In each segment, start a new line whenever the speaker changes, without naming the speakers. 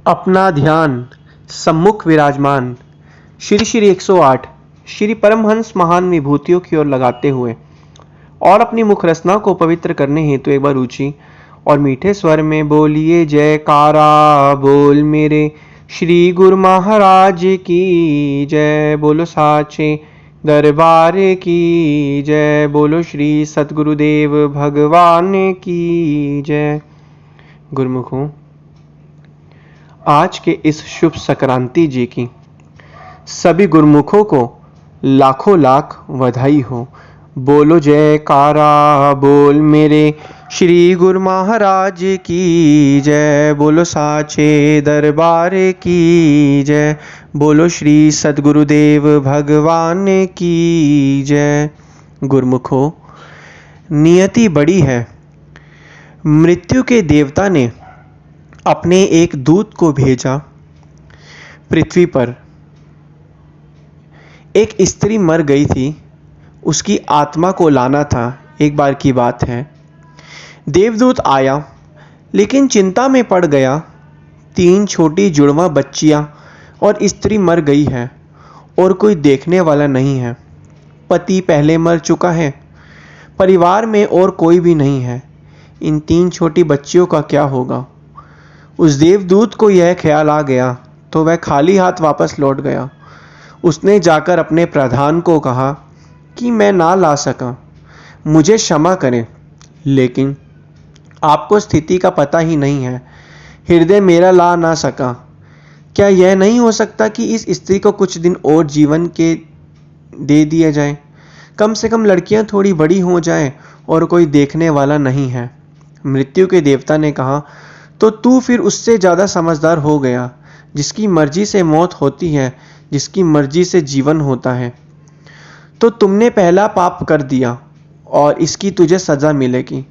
अपना ध्यान सम्मुख विराजमान श्री श्री 108 श्री परमहंस महान विभूतियों की ओर लगाते हुए और अपनी मुख रचना को पवित्र करने हेतु एक बार ऊंची और मीठे स्वर में बोलिए जयकारा बोल मेरे श्री गुरु महाराज की जय। बोलो साचे दरबार की जय। बोलो श्री सतगुरुदेव भगवान की जय। गुरुमुखों, आज के इस शुभ संक्रांति जी की सभी गुरुमुखों को लाखों लाख बधाई हो। बोलो जयकारा बोल मेरे श्री गुरु महाराज की जय। बोलो साचे दरबार की जय। बोलो श्री सतगुरुदेव भगवान की जय। गुरुमुखों, नियति बड़ी है। मृत्यु के देवता ने अपने एक दूत को भेजा पृथ्वी पर। एक स्त्री मर गई थी, उसकी आत्मा को लाना था। एक बार की बात है, देवदूत आया लेकिन चिंता में पड़ गया। 3 छोटी जुड़वा बच्चियां और स्त्री मर गई है और कोई देखने वाला नहीं है। पति पहले मर चुका है, परिवार में और कोई भी नहीं है। इन 3 छोटी बच्चियों का क्या होगा? उस देवदूत को यह ख्याल आ गया तो वह खाली हाथ वापस लौट गया। उसने जाकर अपने प्रधान को कहा कि मैं ना ला सका, मुझे क्षमा करें, लेकिन आपको स्थिति का पता ही नहीं है। हृदय मेरा ला ना सका। क्या यह नहीं हो सकता कि इस स्त्री को कुछ दिन और जीवन के दे दिया जाए? कम से कम लड़कियां थोड़ी बड़ी हो जाएं और कोई देखने वाला नहीं है। मृत्यु के देवता ने कहा, तो तू फिर उससे ज़्यादा समझदार हो गया। जिसकी मर्जी से मौत होती है, जिसकी मर्जी से जीवन होता है। तो तुमने पहला पाप कर दिया और इसकी तुझे सज़ा मिलेगी।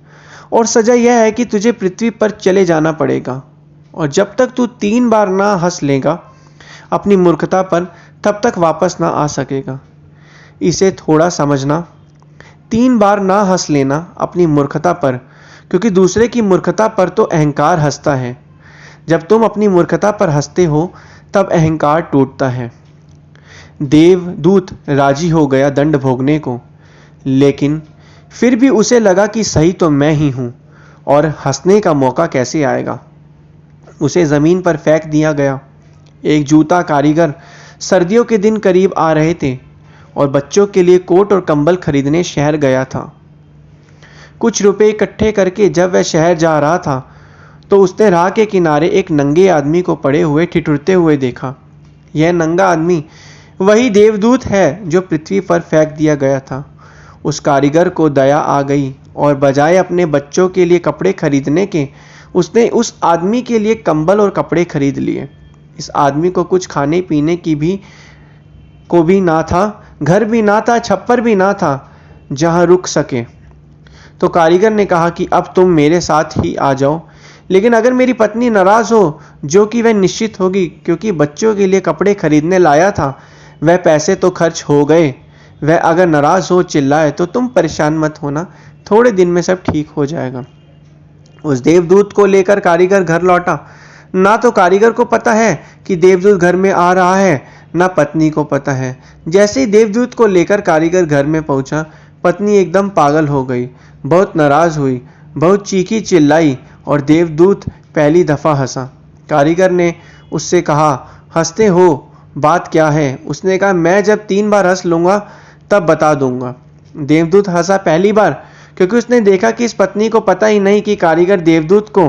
और सज़ा यह है कि तुझे पृथ्वी पर चले जाना पड़ेगा। और जब तक तू 3 बार ना हंस लेगा अपनी मूर्खता पर, तब तक वापस ना आ सकेगा। इसे थोड़ा समझना। 3 बार ना हंस लेना अपनी मूर्खता पर, क्योंकि दूसरे की मूर्खता पर तो अहंकार हंसता है। जब तुम अपनी मूर्खता पर हंसते हो तब अहंकार टूटता है। देवदूत राजी हो गया दंड भोगने को, लेकिन फिर भी उसे लगा कि सही तो मैं ही हूँ और हंसने का मौका कैसे आएगा। उसे ज़मीन पर फेंक दिया गया। एक जूता कारीगर सर्दियों के दिन करीब आ रहे थे और बच्चों के लिए कोट और कंबल खरीदने शहर गया था। कुछ रुपए इकट्ठे करके जब वह शहर जा रहा था तो उसने राह के किनारे एक नंगे आदमी को पड़े हुए ठिठुरते हुए देखा। यह नंगा आदमी वही देवदूत है जो पृथ्वी पर फेंक दिया गया था। उस कारीगर को दया आ गई और बजाय अपने बच्चों के लिए कपड़े खरीदने के, उसने उस आदमी के लिए कंबल और कपड़े खरीद लिए। इस आदमी को कुछ खाने पीने की भी ना था, घर भी ना था, छप्पर भी ना था जहां रुक सके। तो कारीगर ने कहा कि अब तुम मेरे साथ ही आ जाओ, लेकिन अगर मेरी पत्नी नाराज़ हो, जो कि वह निश्चित होगी क्योंकि बच्चों के लिए कपड़े खरीदने लाया था, वह पैसे तो खर्च हो गए, वह अगर नाराज़ हो, चिल्लाए, तो तुम परेशान मत होना, थोड़े दिन में सब ठीक हो जाएगा। उस देवदूत को लेकर कारीगर घर लौटा। ना तो कारीगर को पता है कि देवदूत घर में आ रहा है, ना पत्नी को पता है। जैसे ही देवदूत को लेकर कारीगर घर में पहुंचा, पत्नी एकदम पागल हो गई, बहुत नाराज़ हुई, बहुत चीखी चिल्लाई और देवदूत पहली दफ़ा हंसा। कारीगर ने उससे कहा, हंसते हो, बात क्या है? उसने कहा, मैं जब 3 बार हंस लूँगा तब बता दूंगा। देवदूत हंसा पहली बार क्योंकि उसने देखा कि इस पत्नी को पता ही नहीं कि कारीगर देवदूत को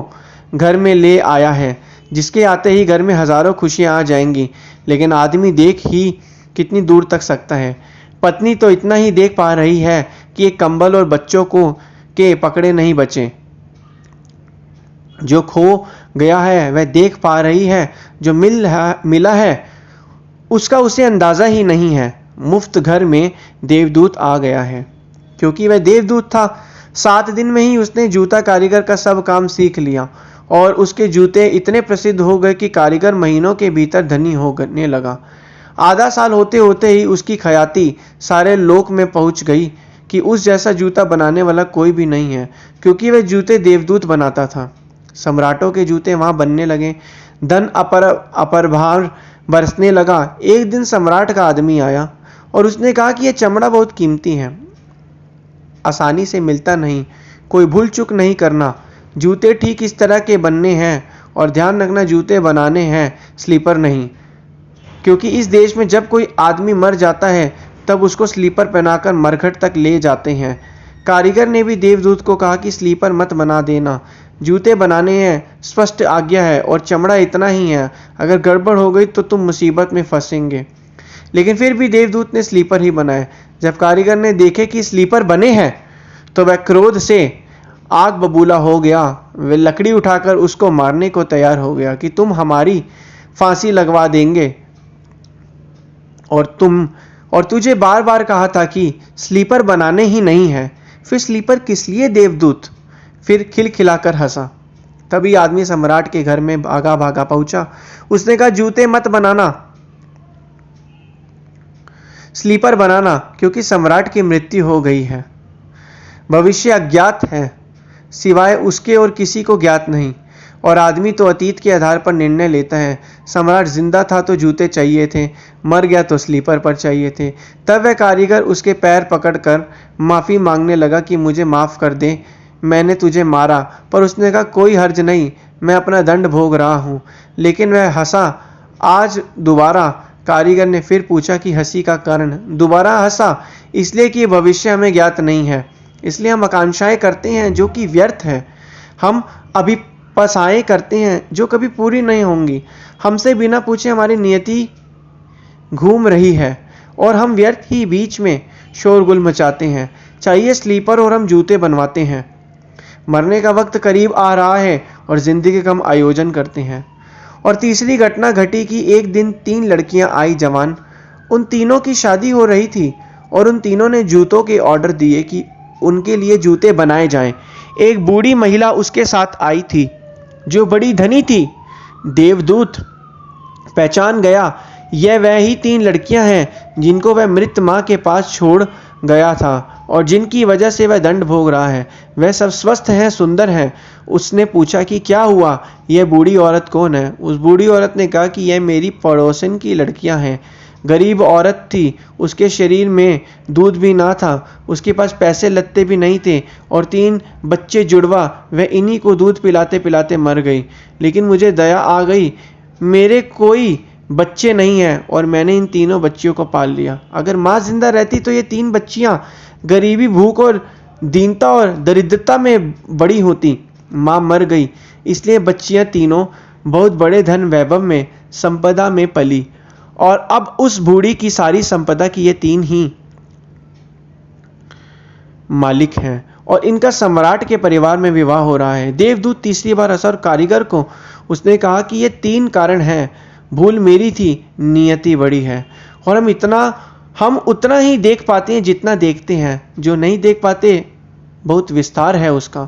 घर में ले आया है, जिसके आते ही घर में हज़ारों खुशियाँ आ जाएंगी। लेकिन आदमी देख ही कितनी दूर तक सकता है। पत्नी तो इतना ही देख पा रही है कि एक कंबल और बच्चों को के पकड़े नहीं बचे। जो खो गया है वह देख पा रही है, जो मिला है उसका उसे अंदाज़ा ही नहीं है। मुफ्त घर में देवदूत आ गया है। क्योंकि वह देवदूत था, 7 दिन में ही उसने जूता कारीगर का सब काम सीख लिया और उसके जूते इतने प्रसिद्ध हो गए कि कारीगर महीनों के भीतर धनी होने लगा। आधा साल होते होते ही उसकी ख्याति सारे लोक में पहुंच गई कि उस जैसा जूता बनाने वाला कोई भी नहीं है, क्योंकि वह जूते देवदूत बनाता था। सम्राटों के जूते वहां बनने लगे। धन अपरभार बरसने लगा। एक दिन सम्राट का आदमी आया और उसने कहा कि यह चमड़ा बहुत कीमती है, आसानी से मिलता नहीं, कोई भूल चूक नहीं करना, जूते ठीक इस तरह के बनने हैं और ध्यान रखना जूते बनाने हैं, स्लीपर नहीं, क्योंकि इस देश में जब कोई आदमी मर जाता है तब उसको स्लीपर पहनाकर मरघट तक ले जाते हैं। कारीगर ने भी देवदूत को कहा कि स्लीपर मत बना देना, जूते बनाने हैं, स्पष्ट आज्ञा है, और चमड़ा इतना ही है, अगर गड़बड़ हो गई तो तुम मुसीबत में फंसेंगे। लेकिन फिर भी देवदूत ने स्लीपर ही बनाए। जब कारीगर ने देखे कि स्लीपर बने हैं तो वह क्रोध से आग बबूला हो गया। वह लकड़ी उठाकर उसको मारने को तैयार हो गया कि तुम हमारी फांसी लगवा देंगे, और तुझे बार बार कहा था कि स्लीपर बनाने ही नहीं है, फिर स्लीपर किस लिए देवदूत? फिर खिलखिलाकर हंसा। तभी आदमी सम्राट के घर में भागा भागा पहुंचा। उसने कहा, जूते मत बनाना, स्लीपर बनाना, क्योंकि सम्राट की मृत्यु हो गई है। भविष्य अज्ञात है, सिवाय उसके और किसी को ज्ञात नहीं, और आदमी तो अतीत के आधार पर निर्णय लेता है। सम्राट जिंदा था तो जूते चाहिए थे, मर गया तो स्लीपर पर चाहिए थे। तब वह कारीगर उसके पैर पकड़कर माफ़ी मांगने लगा कि मुझे माफ़ कर दे, मैंने तुझे मारा। पर उसने कहा, कोई हर्ज नहीं, मैं अपना दंड भोग रहा हूँ। लेकिन वह हंसा। आज दोबारा कारीगर ने फिर पूछा कि हंसी का कारण। दोबारा हंसा, इसलिए कि भविष्य हमें ज्ञात नहीं है, इसलिए हम आकांक्षाएं करते हैं जो कि व्यर्थ है, हम अभिप्साएं करते हैं जो कभी पूरी नहीं होंगी। हमसे बिना पूछे हमारी नियति घूम रही है और हम व्यर्थ ही बीच में शोरगुल मचाते हैं। चाहिए स्लीपर और हम जूते बनवाते हैं। मरने का वक्त करीब आ रहा है और जिंदगी का हम आयोजन करते हैं। और तीसरी घटना घटी कि एक दिन 3 लड़कियां आई जवान। उन तीनों की शादी हो रही थी और उन तीनों ने जूतों के ऑर्डर दिए कि उनके लिए जूते बनाए जाएं। एक बूढ़ी महिला उसके साथ आई थी जो बड़ी धनी थी। देवदूत पहचान गया, यह वह ही 3 लड़कियां हैं जिनको वह मृत माँ के पास छोड़ गया था और जिनकी वजह से वह दंड भोग रहा है। वह सब स्वस्थ हैं, सुंदर हैं। उसने पूछा कि क्या हुआ, यह बूढ़ी औरत कौन है? उस बूढ़ी औरत ने कहा कि यह मेरी पड़ोसन की लड़कियां हैं। गरीब औरत थी, उसके शरीर में दूध भी ना था, उसके पास पैसे लत्ते भी नहीं थे और 3 बच्चे जुड़वा, वह इन्हीं को दूध पिलाते पिलाते मर गई। लेकिन मुझे दया आ गई, मेरे कोई बच्चे नहीं हैं और मैंने इन तीनों बच्चियों को पाल लिया। अगर माँ जिंदा रहती तो ये 3 बच्चियां गरीबी, भूख और दीनता और दरिद्रता में बड़ी होती। माँ मर गई, इसलिए बच्चियां तीनों बहुत बड़े धन वैभव में, संपदा में पली, और अब उस बूढ़ी की सारी संपदा की ये 3 ही मालिक हैं और इनका सम्राट के परिवार में विवाह हो रहा है। देवदूत तीसरी बार हंसा और कारीगर को उसने कहा कि ये 3 कारण हैं। भूल मेरी थी, नियति बड़ी है, और हम उतना ही देख पाते हैं जितना देखते हैं। जो नहीं देख पाते बहुत विस्तार है उसका,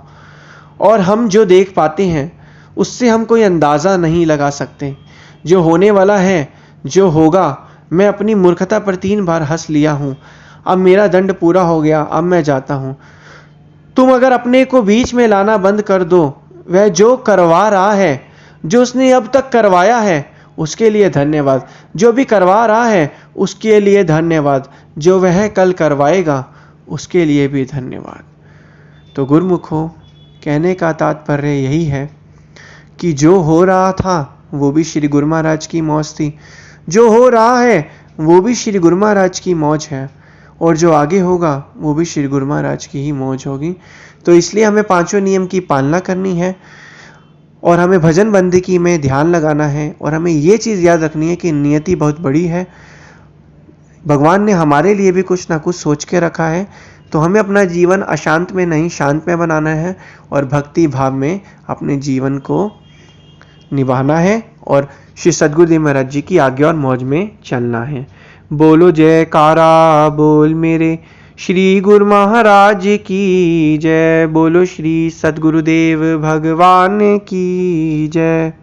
और हम जो देख पाते हैं उससे हम कोई अंदाज़ा नहीं लगा सकते। जो होने वाला है, जो होगा, मैं अपनी मूर्खता पर 3 बार हंस लिया हूँ। अब मेरा दंड पूरा हो गया, अब मैं जाता हूँ। तुम अगर अपने को बीच में लाना बंद कर दो, वह जो करवा रहा है, जो उसने अब तक करवाया है, उसके लिए धन्यवाद। जो भी करवा रहा है उसके लिए धन्यवाद। जो वह कल करवाएगा उसके लिए भी धन्यवाद। तो गुरुमुखों, कहने का तात्पर्य यही है कि जो हो रहा था वो भी श्री गुरु महाराज की मौज थी, जो हो रहा है वो भी श्री गुरु महाराज की मौज है, और जो आगे होगा वो भी श्री गुरु महाराज की ही मौज होगी। तो इसलिए हमें 5 नियम की पालना करनी है और हमें भजन बंदगी में ध्यान लगाना है, और हमें ये चीज़ याद रखनी है कि नियति बहुत बड़ी है। भगवान ने हमारे लिए भी कुछ ना कुछ सोच के रखा है। तो हमें अपना जीवन अशांत में नहीं, शांत में बनाना है और भक्ति भाव में अपने जीवन को निभाना है और श्री सद्गुरुदेव महाराज जी की आज्ञा और मौज में चलना है। बोलो जयकारा बोल मेरे श्री गुरु महाराज की जय। बोलो श्री सद्गुरुदेव भगवान की जय।